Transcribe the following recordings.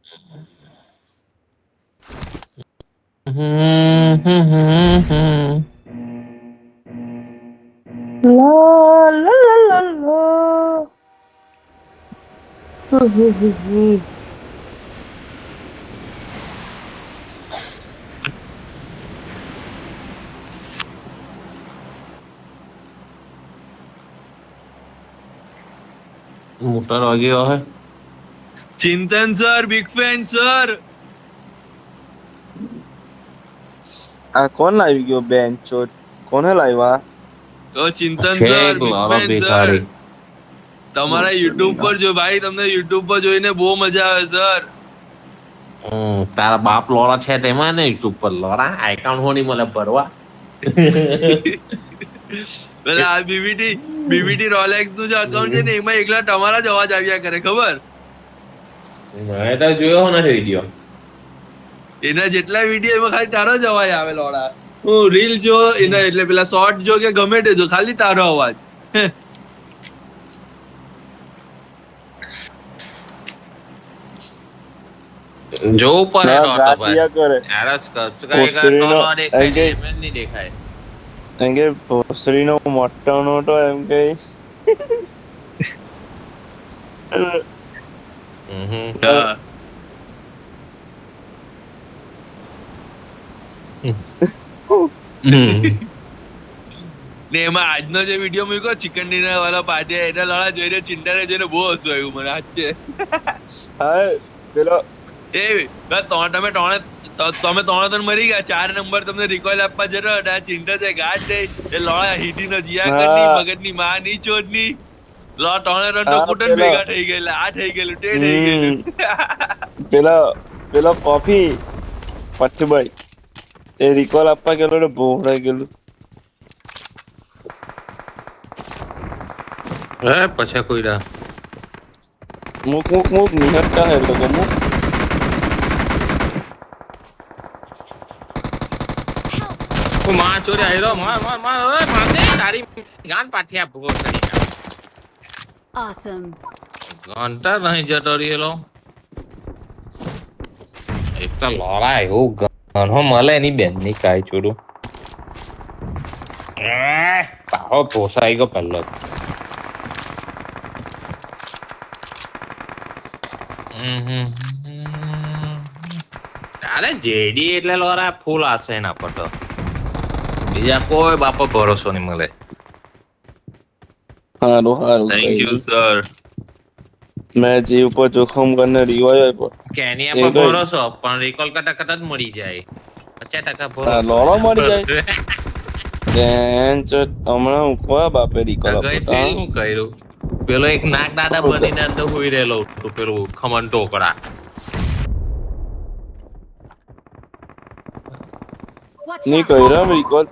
La la la la la. Motor વાગ્યો હે ચિંતન sir big fan sir આ કોણ લાવી ગયો બેન્ચો? કોને લાવ્યા? ઓ ચિંતન છે સર એક બિગ લારો ફેન સર ભિખારી તમારા યુટ્યુબ પર જો ભાઈ તમને યુટ્યુબ પર જોઈને બહુ મજા આવે સર તારા બાપ લોરા છે તેમાં ને યુટ્યુબ પર લોરા આઈકાઉન્ટ હોની મને ભરવા પેલા આ બીબીટી રોલેક્સ નું જે અકાઉન્ટ છે ને એમાં એકલા તમારા જ અવાજ આવ્યા કરે ખબર મેં તો જોયો નથી વિડીયો એના જેટલા વિડીયો એમાં ખાલી તારો જ અવાજ આવે લોડા હું રીલ જો એના એટલે પેલા શોર્ટ જો કે ગમે તે જો ખાલી તારો અવાજ જોવું પડે તો ગાટિયા કરે. એરસ કર ઓસ્ટ્રેલિયાનો દેખાય એમ નહીં દેખાય એમ કે ભોસડીનો મોટો નોટો એમ કે હા. ને એમાં આજનો જે વિડીયો મૂક્યો ચિકન ડિનર વાળા પાર્ટી એના લડા જોઈને ચિંતાને જોઈને બહુ હસવું આવ્યું મને આજ છે હા પેલો એ તમે ત્રણ મરી ગયા 4 નંબર તમને રિકોલ આપવા જતો આ ચિંતા છે ગાઢ દે એ લડા હીટી નો જીયા કરની મગજ ની માં ની ચોડ ની ત્રણે રન તો કુટન ભેગા થઈ ગયેલા આ થઈ ગયેલું તે થઈ ગયેલું પેલો કોફી પચ્છુભાઈ એ રિકોલ આપવા ગયેલો ને ભોળાઈ ગયેલું પછી કોઈ ના મૂક નિહટતા હે લોકો મૂક માં ચોરી આયરો માર ઓય મારને તારી ગાન પાઠિયા ભૂગો કરી Awesome. ઘંટા નહીં જતો રહેલો એક તો લોરા એવું ઘણો મળે ની બેન ની કાય ચોરું પાહો પોસાઈ ગયો પહેલો અરે જેડી એટલે લોરા ફૂલ આશે એના પર તો બીજા કોઈ બાપો ભરોસો નહીં મળે હારું થેન્ક યુ સર મેં જીવ પર જોખમ કરીને રિવાયો આપ્યો કેનિયા પર ભરોસો પણ રિકોલ કટાકટ જ મળી જાય 50% ભરોસો લોરો મળી જાય હમણાં હું કોયા બાપે રિકોલ ગઈ ફેરી હું કર્યું પેલો એક નાક દાદા બનીને અંદર હોઈ રહેલો તો પેલું ખમણ ટોકડા Watch નહીં out. કર્યો રિકોલ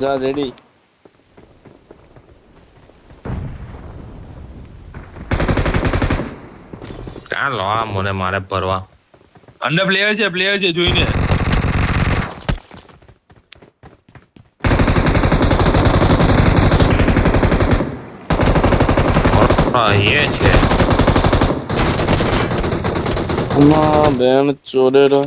જા રેડી ક્યાં લો મને મારે ભરવા અંદર પ્લેયર છે જોઈને એ છે બેન ચોરેલો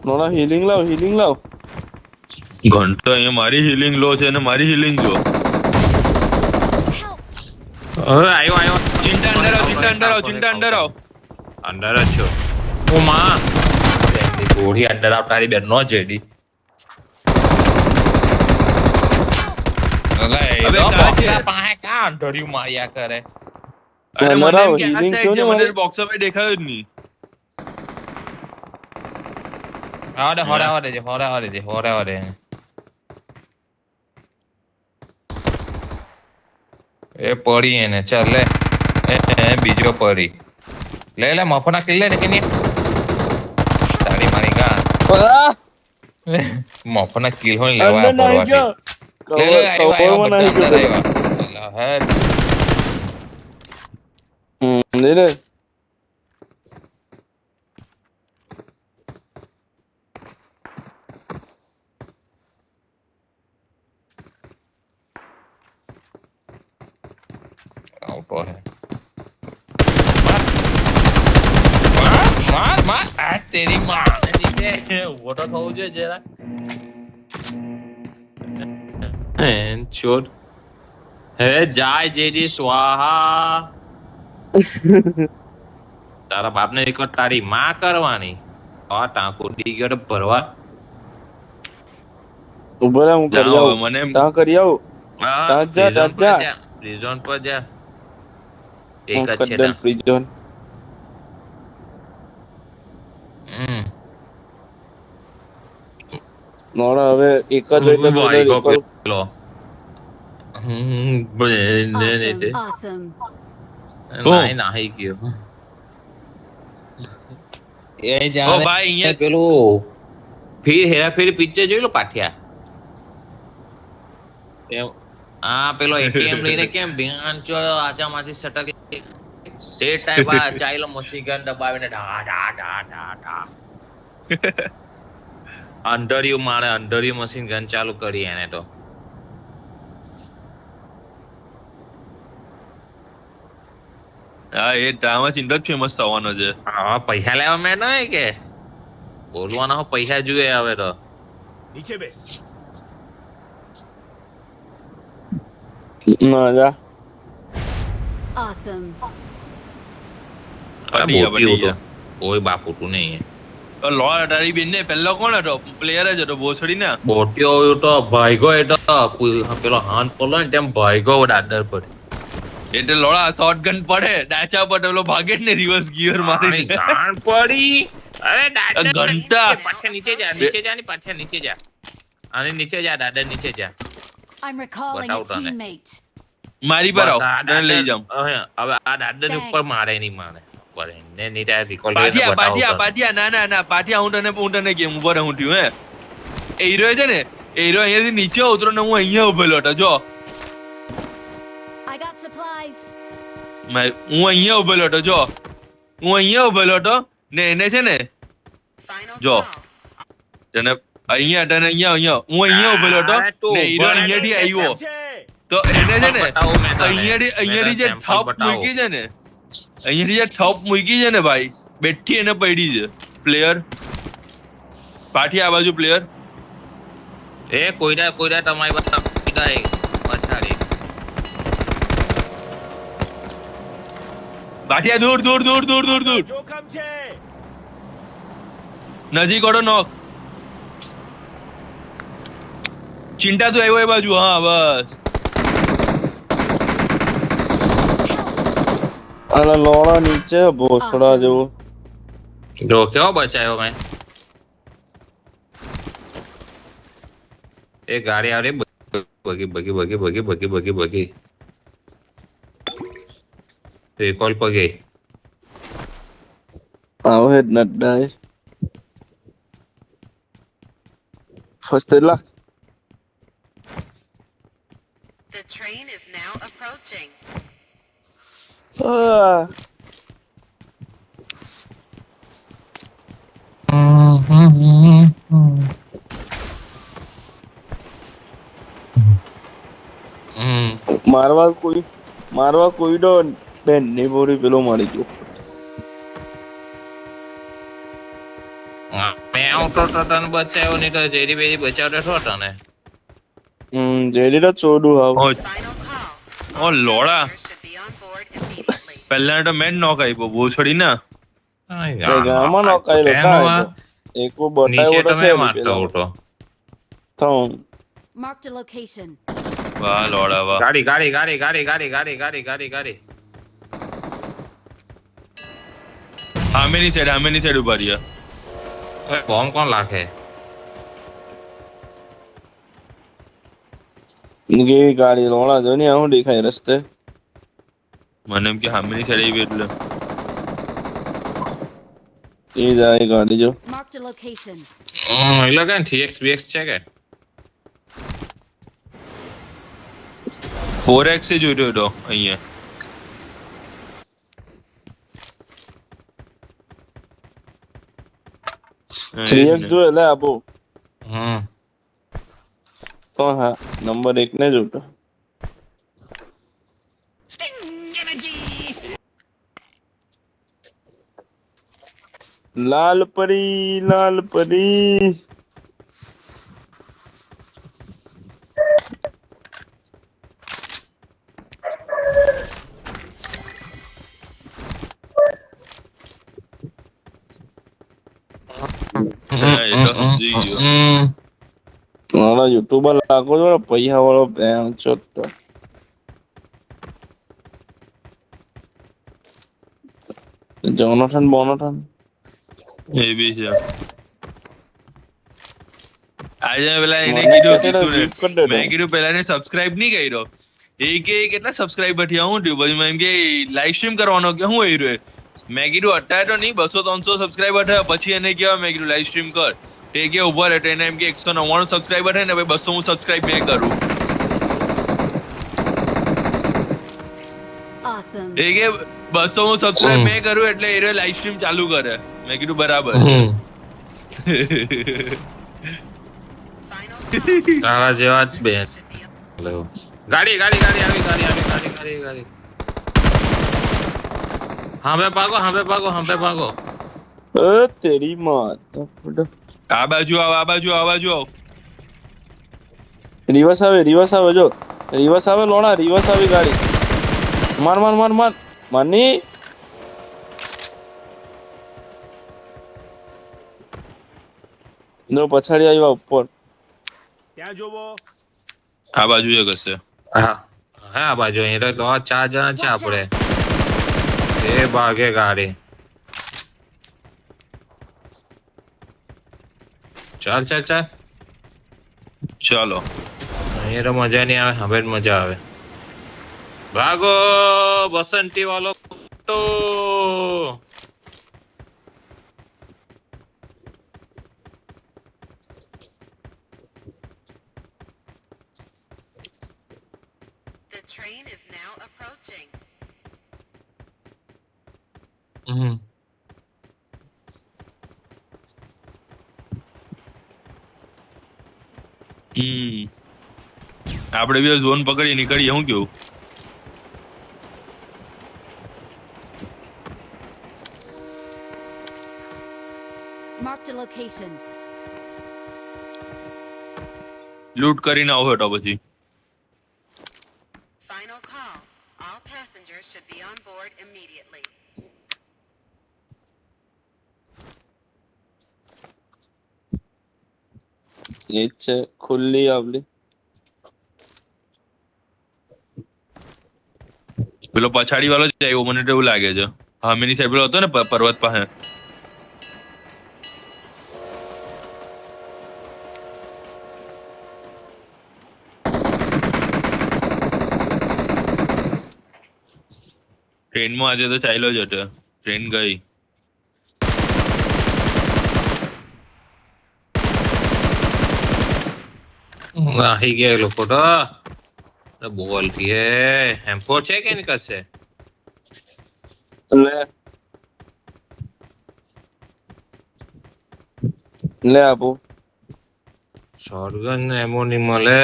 નોના હીલિંગ લાવ ઘંટો અહીંયા મારી હીલિંગ લો છે અને મારી હીલિંગ જો હવે આવ્યો ચિંતા અંદર આવ અંદર જ છો ઓ માં ગોળી અંદર આવ તારી બેન નો જેડી હવે પાસે કાં ધર્યું માર્યા કરે અરે અંદર મને આવ, એમ કે આ healing side છો ને છે, મને મારે? બોક્સ પર દેખાયો જ નહીં હોરે એ પડી એને ચાલ લે બીજો પડી લે મફના કિલ્લે ને કે નહીં તારી મારી ગા મફના કિલ હોય લેવા અંદર નાહી ગયો કવરમાં નાહી ગયો લે લે આવતો હે માર આ તેરી માં નીચે ઉભો તો થવું જોઈએ જરા છોડ હે જાય જેજી સ્વાહા તારા બાપને એક વાર તારી માં કરવાની આ ટાંકો ડી ગયો તો ભરવા ઉભો રહે હું કરી આવું મને તાં કરી આવું જા પ્રિઝન પર જા એક જ છે કડલ પ્રિઝન નોડા હવે એક જ હોય તો પેલો Awesome. નાહી ગયો એ ઓ જાણે ભાઈ અહીંયા પેલું ફિર હેરાફેરી પિક્ચર જોઈ લો પાઠિયા આ પેલો એટીએમ લઈને કેમ ભીંચો આચામાંથી સટકે તે ટાઈમ આ ચાઈલો મસી ગન દબાવીને ઢા ઢા ઢા ઢા ઢા અંડરયુ મારે અંડરયુ મશીન ગન ચાલુ કરી એને તો હા એ ડ્રામા ચિંતા જ ફેમસ થવાનો છે હા પૈસા લેવા મેં નહીં કે બોલવાના પૈસા જોઈએ હવે તો નીચે બેસ ના જા Awesome. કોઈ બાપુ તું નહીં લોડ અડારી બેન ને પેલો કોણ હતો પ્લેયર જ હતો બોસડી ને બોટ્યો તો ભાઈગો એતો પેલો હાન પોલો ને તેમ ભાઈગો દાદર પર એટલે લોડા શોટગન પડે ડાચા પર પેલો ભાગે ને રિવર્સ ગિયર મારી જાણ પડી અરે દાદર ઘંટા પાછા નીચે જા ની પાછા નીચે જા અને નીચે જા દાદર નીચે જા I'm recalling a teammate. મારી પર આવ લઈ જામ હવે આ દાદર ની ઉપર મારે નહીં મારે પર ને નીટા રિકોલ પાટિયા ના પાટિયા હું તને કેમ ઉભો રહું થયું હે એ હીરો છે ને એ હીરો અહીંયાથી નીચે ઉતરો ને હું અહીંયા ઉભેલો હતો જો I got supplies. હું અહીંયા ઉભેલો હતો જો હું અહીંયા ઉભેલો હતો ને એને છે ને જો તને અહીંયા હું અહીંયા ઉભેલો હતો ને હીરો અહીંયાથી આવ્યો તો એને છે ને અહીંયાથી જે ઠપ મૂકી છે ને અહીંયાથી જે ઠપ મૂકી છે ને ભાઈ બેઠી એને પડી છે પ્લેયર પાઠી આ બાજુ પ્લેયર એ કોઈડા તમારી પાસે પીડાય પછાડી પાઠિયા દૂર જોખમ છે નજીક ઓડો નોક ચિંતા તો આવ્યો એ બાજુ હા બસ અલા લોડા નીચે ભોસડા જેવો જો કેવો બચાયો મેં એ ગાડી આવે બગી રિકોલ પર ગઈ આવો હેડ નડાય first lakh The train is now approaching. મારવા કોઈ ડો બેન ને બોરી પેલો મારી ગયો મેં આવતો તને બચાવ્યો નહીં તો જેરી બેરી બચાવતો છો તને જેરી તો ચોડું આવ Final call. O લોડા Passengers should be on board immediately. પહેલા તો મેં જ નોક આપ્યો ભોસડી ના ગામમાં નોકાયેલો કા એકો બટાયો તો છે મારતો હતો થાઉં Marked a location. વાહ લોડા વાહ ગાડી સામેની સાઈડ ઉભા રહ્યા બોમ્બ કોણ લાગે ગે ગાડી લોડા જો ને આવું દેખાય રસ્તે મને એમ કે સામેની સાઈડ આવી એટલે એ જાય ગાડી જો Marked a location. એટલે કે TX BX છે કે 4x એ જોયો તો અહીંયા 3x જોયો લે આપો હમ તો હા નંબર 1 ને જોતો લાલ પરી મારા યુટ્યુબર લાગો છો ને પૈસા વાળો બેન ચોટતો જોનાથન બોનાથન એ બી છે આજે પેલા એને કીધું કે સુને મેં કીધું પેલા ને સબસ્ક્રાઇબ નહીં કર્યો એ કે કેટલા સબસ્ક્રાઇબર થયા હું થયું પછી મેં એમ કે લાઈવ સ્ટ્રીમ કરવાનો કે હું એ રહ્યો મેં કીધું અત્યારે તો નહીં 200-300 સબસ્ક્રાઇબર થયા પછી એને કહેવાય મેં કીધું લાઈવ સ્ટ્રીમ કર એ કે ઉભા રહે એને એમ કે 199 સબસ્ક્રાઇબર થાય ને ભાઈ 200 હું સબસ્ક્રાઇબ મેં કરું Awesome. એ કે 200 હું સબસ્ક્રાઇબ મેં કરું એટલે એ લાઈવ સ્ટ્રીમ ચાલુ કરે મેં કીધું બરાબર Final તારા જેવા જ બેન should be હેલો ગાડી આવી ગાડી હા બે ભાગો તેરી માત આ બાજુ આવ રિવર્સ આવે જો રિવર્સ આવે લોણા રિવર્સ આવી ગાડી માર મારની નો પછાડી આવ્યા ઉપર ત્યાં જોવો આ બાજુ જ હશે હા આ બાજુ અહીં તો 4 જણા છે આપણે એ ભાગે ગાડી ચાલ ચાલો અહીં તો મજા નહીં આવે હવે જ મજા આવે ભાગો બસંતી વાળો તો The train is now approaching. આપણે બે ઝોન પકડી નીકળીએ હું કેવું Marked a location. લૂટ કરીને આવો તો પછી Final call. All passengers should be on board immediately. એ છે ખુલ્લી આવલી પેલો પછાડી વાળો જ આવ્યો મને તો એવું લાગે છે હામેની સાઈડ પેલો હતો ને પર્વત પાસે ટ્રેનમાં આજે તો ચાલ્યો જ હતો ટ્રેન ગઈ આહી ગયા એ લોકો તો બોલ કે હેમ્પો છે કે નહીં કશે લે આપો શોટગન એમો નહીં મળે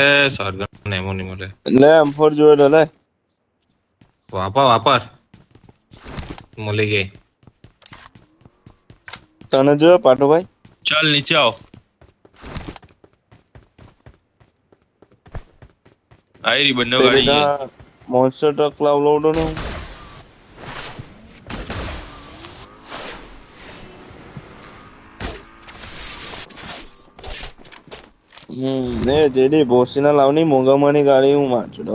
લે M4 જોયો લે વાપર મળી ગઈ તને જોયો પાટોભાઈ ચાલ નીચે આવો આયરી બંને ગાડી મોન્સ્ટર ટ્રક લાવલો નો ને જેડી બોસીના લાવની મોંઘામાની ગાડી હું વાંચું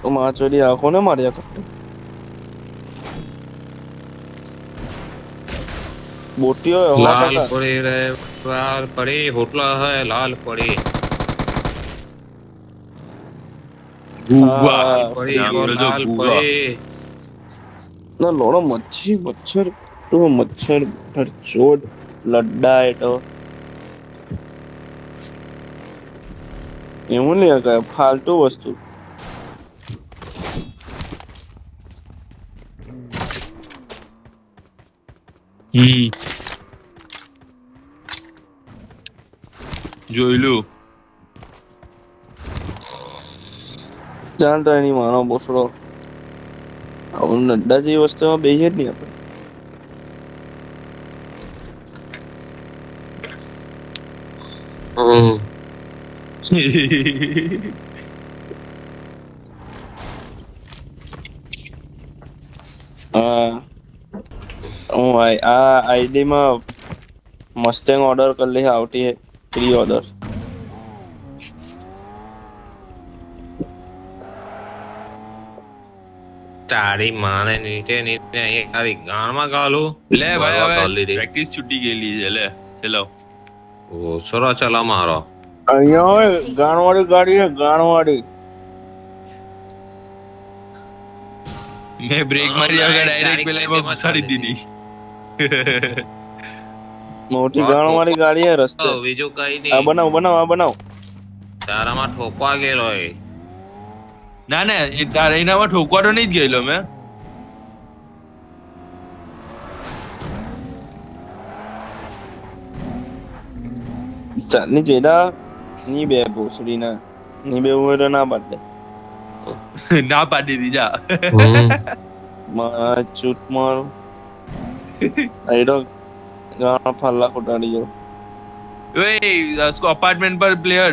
તો માચોડી આંખો ને માર્યા કરતો બોટીઓ લાલ પડી રે લાલ પડી હોટલા હે લાલ પડી ભૂગા ભાઈ નામ તો લેજો લાલ ભૂગા. ભાઈ ના લોણો મચ્છર તો મચ્છર ચોટ લડાય તો એવું નહીં કાંઈ ફાલતુ વસ્તુ. જોયેલું. જાણ તો એની માનો બોસડો આવું નડ્ડા જેવી વસ્તુમાં બેહીએ જ નહીં આપણે. હું આ આઈડી માં મસ્ટેંગ ઓર્ડર कर ली है આવતી है प्री ऑर्डर. તારી માને નીચે નીચે અહીં આવી ગાળમાં ગાળું લે ભાઈ બરવા હવે ગાળી દે. પ્રેક્ટિસ છૂટી ગયેલી છે લે ચલો. ઓસરો ચલા મારો અહીંયા હોય ગાણવાળી ગાડી છે ગાણવાળી. મેં બ્રેક મારી હા, આગળ ગાડી ડાયરેક્ટ પેલા એમાં કેમ ઘુસાડી ચાલે? દીધી. મોટી ગાણવાળી ગાડી છે રસ્તે. બીજું કઈ આ નહીં બનાવ. તારામાં ઠોકવા ગયેલો એ ના ના એ તારે એનામાં ઠોકવા તો નહીં જ ગયેલો મેં. ચાલની જેડા ની બે ભોસડી ના ની બે હોય તો ના પાડે. ના પાડી દીધી જા. મારા ચૂટ મારું આઈડો ગાણા ફાલ્લા ખોટાડી જો. ઓય અપાર્ટમેન્ટ પર પ્લેયર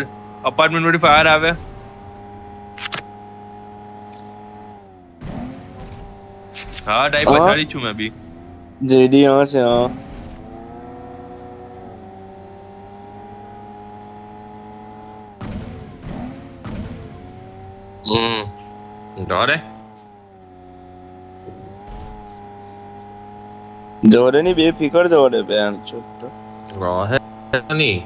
અપાર્ટમેન્ટ માંથી ફાયર આવે. હા ટાઈપ હા? પછાડી છું મેં બી. જેડી હા છે હા. ડરે જોડે ની બે ફિકર જોડે બેન છોટ. રહે નહીં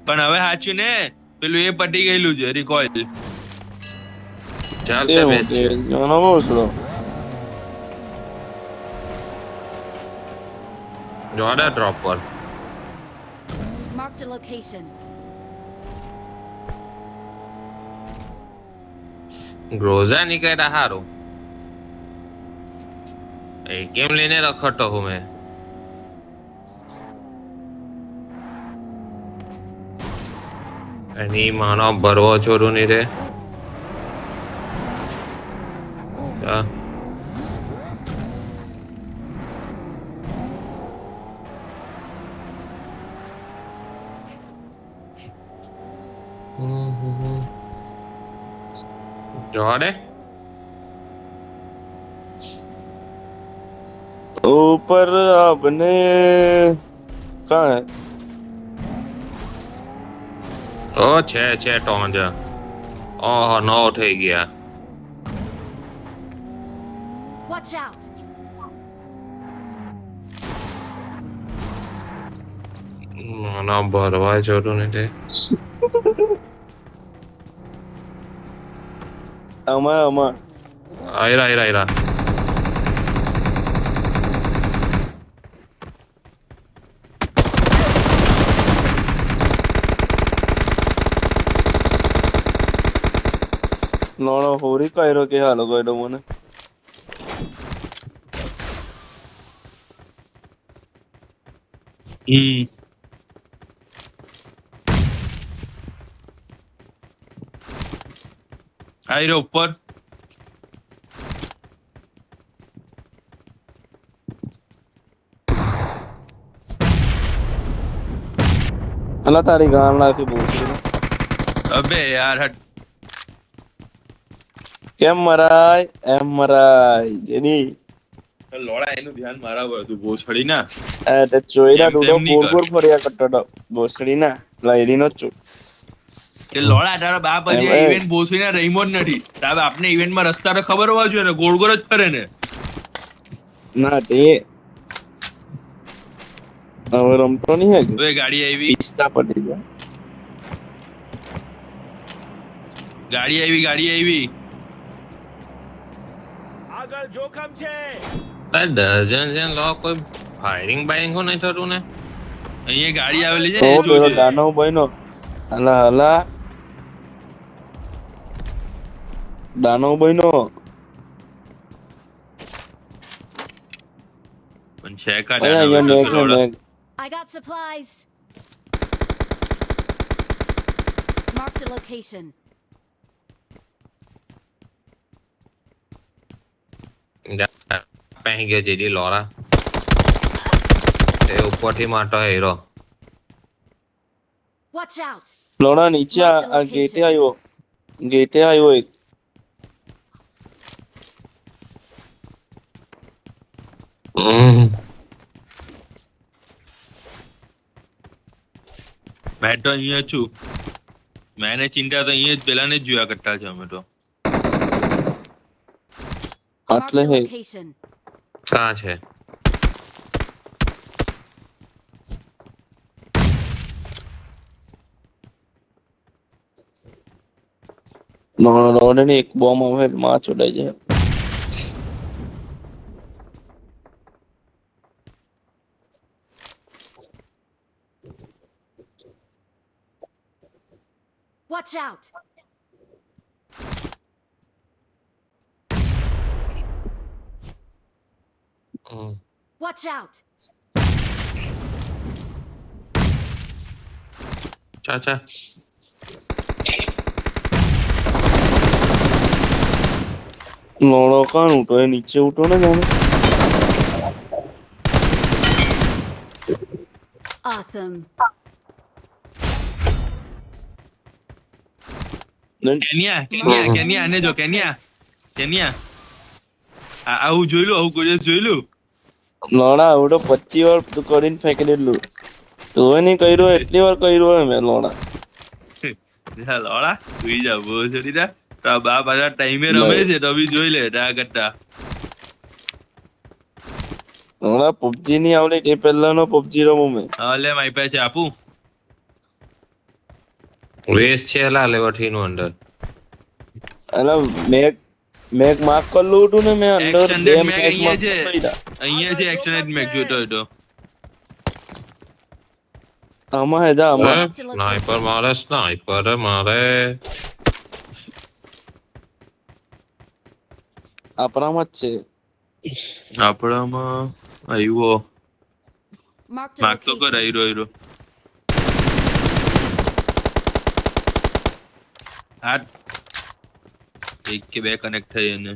પણ હવે સાચું ને પેલું એ પટી ગયેલું છે રિકોઇલ. ચાલ છે બેચ એનો ભોસડો જોડે ડ્રોપ પર Marked a location. ગ્રોઝા નીકળ્યા હારું એ કેમ લઈને રખડતો હું મેં એની માનો ભરવો છોડું નહીં રે હા. જોડે ऊपर आपने कहाँ है? ઓ છે ટોંજ ઓહો નો થઈ ગયા Watch out! માનો ભરવા છોડું નહીં તે आमा આયરા नोनो होरी कायरो के हालो कोइडो मने આઈ રહ્યો ઉપર. अल्लाह तारी गान ला के बोल અબે યાર હટ. કેમ મરાય એમ મરાય જેની લોડા એનું ધ્યાન મારા પર હતું ભોસડી ના. એ તે ચોઈડા તેમ ડૂડો નહીં ગોળ ગોળ ફર્યા કરતો હતો બોસડી ના લાઈરીનો ચો કે લોડા તારા બાપ હજી એમ, એમ. ઇવેન્ટ ભોસડી ના રહીમો જ નથી. તારા બાપને ઇવેન્ટ માં રસ્તા તો ખબર હોવા જોઈએ ને ગોળ ગોળ જ ફરે ને. ના તે હવે રમતો નહીં હે હવે ગાડી આવી. પિસ્તા પડી ગયા ગાડી આવી આગળ જોખમ છે. ડઝન છે લો, કોઈ ફાયરિંગ બાયરિંગ કો નહીં થતું ને. અહીંયા ગાડી આવેલી છે તો ને, એ પેલો જોજે. દાનવ ભાઈ નો હલા દાનવ ભાઈ નો પણ છે કા અહીંયા ડાના નેક ને લોડા? નેક. I got supplies. Marked a location. પહેરી ગયો જેડી લોરા. એ ઉપરથી મારતો હીરો. Watch out. લોણા નીચે આ ગેટે આવ્યો એક. મેં તો અહીંયા છું. મેં ને ચિંતા તો અહીંયા જ પેલાને જ જોયા કરતા છે અમે તો. Marked આટલે a હે location. ક્યાં છે? રોડ ને એક બોમ્બ આવે માં ચોડાઈ જાય. Watch out. Watch out. ચા લોણો કાન ઉઠો એ નીચે ઉઠો ને જાણે. Awesome. કેન્યા આને જો કેન્યા આવું જોયેલું, આવું કોઈ જોયેલું? લોણા આવડો 25 વાર તું કરીને ફેંકી દેલું. તું નહીં કર્યું એટલી વાર કર્યું હોય મેં લોણા. લોડા સુઈ જા, બહુ સડી જા. તારા બાપ આટલા ટાઈમે રમે છે તો બી જોઈ લે તા કરતા. લોણા પબજી ની આવડે એ પહેલાનો પબજી રમું મેં. હા લે મારી પાસે આપું. વેસ્ટ છે લા લેવઠી નું અંદર. એટલે મેક માર્ક કરેલું હતું ને મેં અંદર Extended બે mag મેક અહીંયા માર્ક છે. કર્યા. અહીંયા છે એક્સટેન્ડેડ મેક જોતો હોય તો. આમાં હે જા આમાં. સ્નાઈપર મારે. આપણામાં જ છે. આપણામાં આવ્યો Marked a માગ તો કર location. હીરો હા એક કે બે કનેક્ટ થઈ અને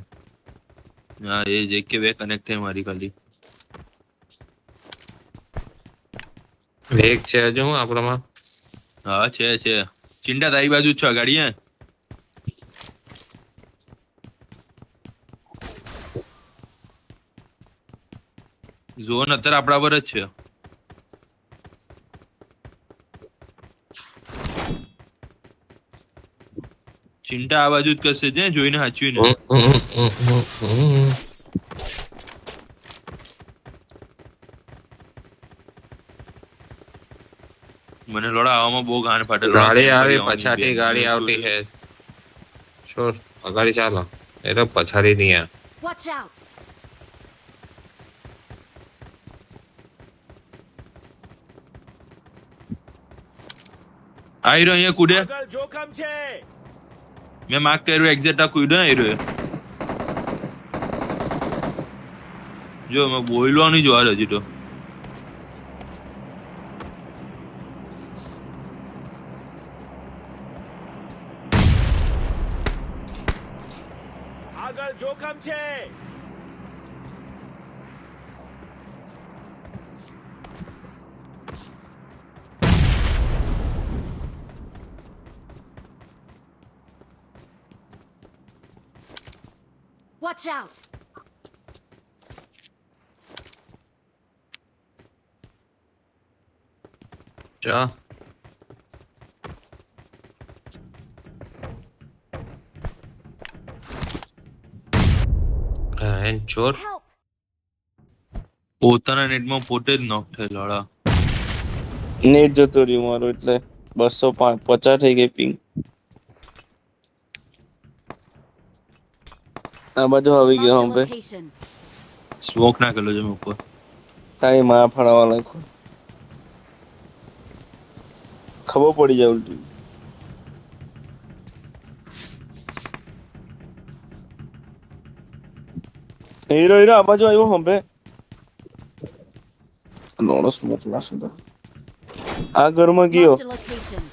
હા એ જ એક કે બે કનેક્ટ થઈ મારી ખાલી. એક છે હજુ આપણામાં. હા છે ચિંતા તારી બાજુ જ છો ગાડી હે. ઝોન અત્યારે આપણા પર જ છે. ચિંતા આ બાજુ જ કરશે જે જોઈને હાચવીને. મને લોડા આવવામાં બહુ ગાંઠ ફાટે. ગાડી આવી પછાડી ગાડી આવતી છે. શું અગાડી ચાલો, એ તો પછાડી નહીં આ. Watch out. આયરો અહીંયા કૂદે. આગળ જોખમ છે. મેં માર્ક કર્યું એક્ઝેક્ટ આ કૂદ્યો આયરો એ. જો મેં બોલવાનું જ વાર હજી તો. આગળ જોખમ છે. Watch out. જા ચોર Help. પોતાના નેટમાં પોતે જ નોક થાય લોડા. નેટ જતો રહ્યું મારું એટલે 250 થઈ ગઈ પિંગ. આ બાજુ આવી ગયો Marked a હંપે location. સ્મોક નાખેલો છે મેં ઉપર. તારી માં ફળવા લાગ્યો ખબર પડી જાય ઉલટી હીરો હીરો આ બાજુ આવ્યો હંપે લોણો સ્મોક નાખી દો આ ઘરમાં ગયો Marked a location.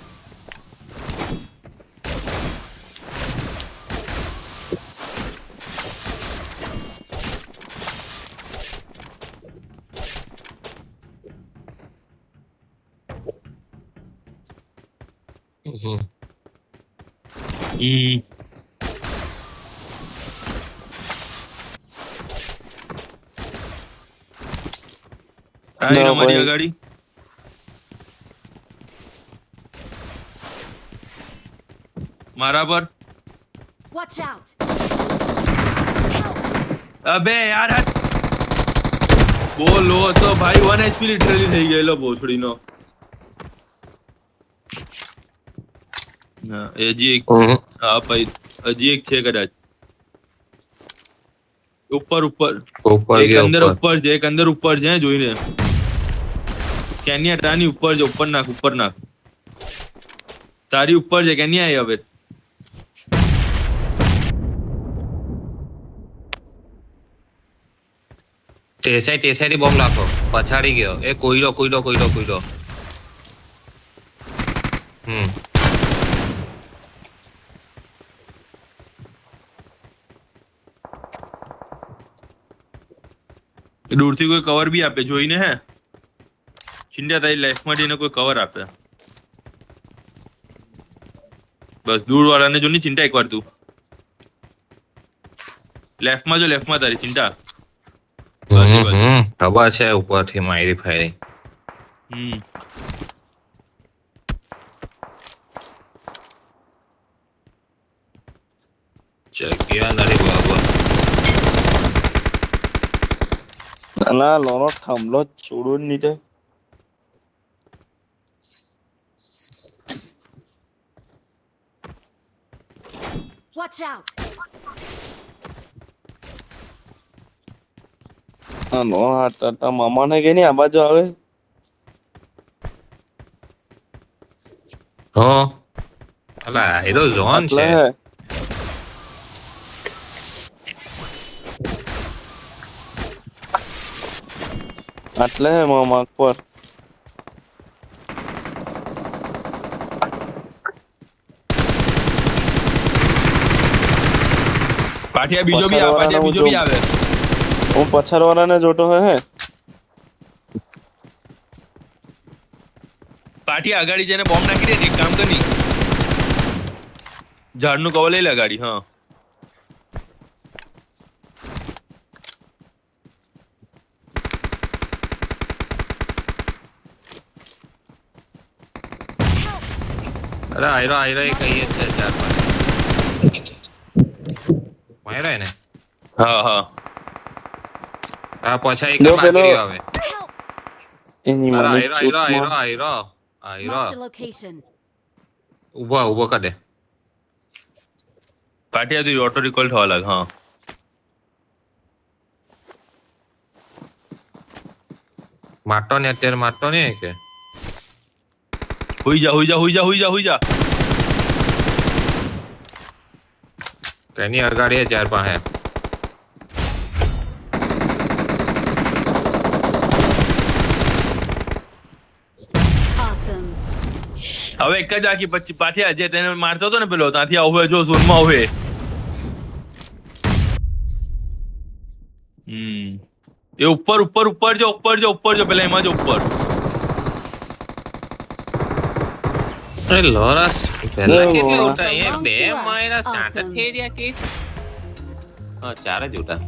આઈ ના, અમારી ભાઈ. અગાડી. મારા પર. Watch out. અબે યાર બહુ લો હતો ભાઈ 1 HP લિટરલી થઈ ગયેલો ભોસડીનો. હા હજી એક હા ભાઈ હજી એક છે કદાચ ઉપર ઉપર એક ગયા અંદર ઉપર ઉપર છે એક અંદર ઉપર છે જોઈને કેન્યા તારી ઉપર છે ઉપર નાખ તારી ઉપર છે કેન્યા આવી હવે તેસાઈ બોમ્બ નાખો પછાડી ગયો એ કોઈલો દૂરથી કોઈ કવર બી આપે જોઈને હે ચિંતા તારી લાઈફમાં જઈને કોઈ કવર આપે બસ દૂર વાળાને જો ની ચિંતા એકવાર તું લેફ્ટમાં તારી ચિંતા ખબર છે ઉપરથી મારી ફાયરિંગ જગ્યા નથી બરાબર ના લોણો થાંભલો છોડો જ નહીં Watch out. હા નો હા મામાને કે નહીં આ બાજુ આવે હો અલા એનો ઝોન છે એટલે આટલે હે મામા પર પાટિયા બીજો બી આવે હું પછાડવાળાને જોતો હે પાટિયા અગાડી જઈને બોમ્બ નાખી દે એક કામ કર ની ઝાડનું કવર લઈ લે ગાડી હા અરે આયરો એ કહીએ છે 4-5 માર્યો ને હા આ પાછા એક જો પેલો- મારી આવે એની અરે મને આયરો Marked a location. ઉભો કર દે પાટિયા તું ઓટો રિકોલ થવા લાગ હા મારતો ને અત્યારે મારતો ને કે હુઈ જા તેની અગાડી 4-5 Awesome. હવે એક જ આખી પછી પાટિયા જે તેને મારતો હતો ને પેલો ત્યાંથી આવું જો ઝોનમાં આવે એ ઉપર જો પેલા એમાં જો ઉપર અરે લોરસ પહેલા બહુ કેટલા વાહ. ઉઠા એ બે Awesome. માયરા 60 થઈ રહ્યા કે હા 4 જ ઉઠા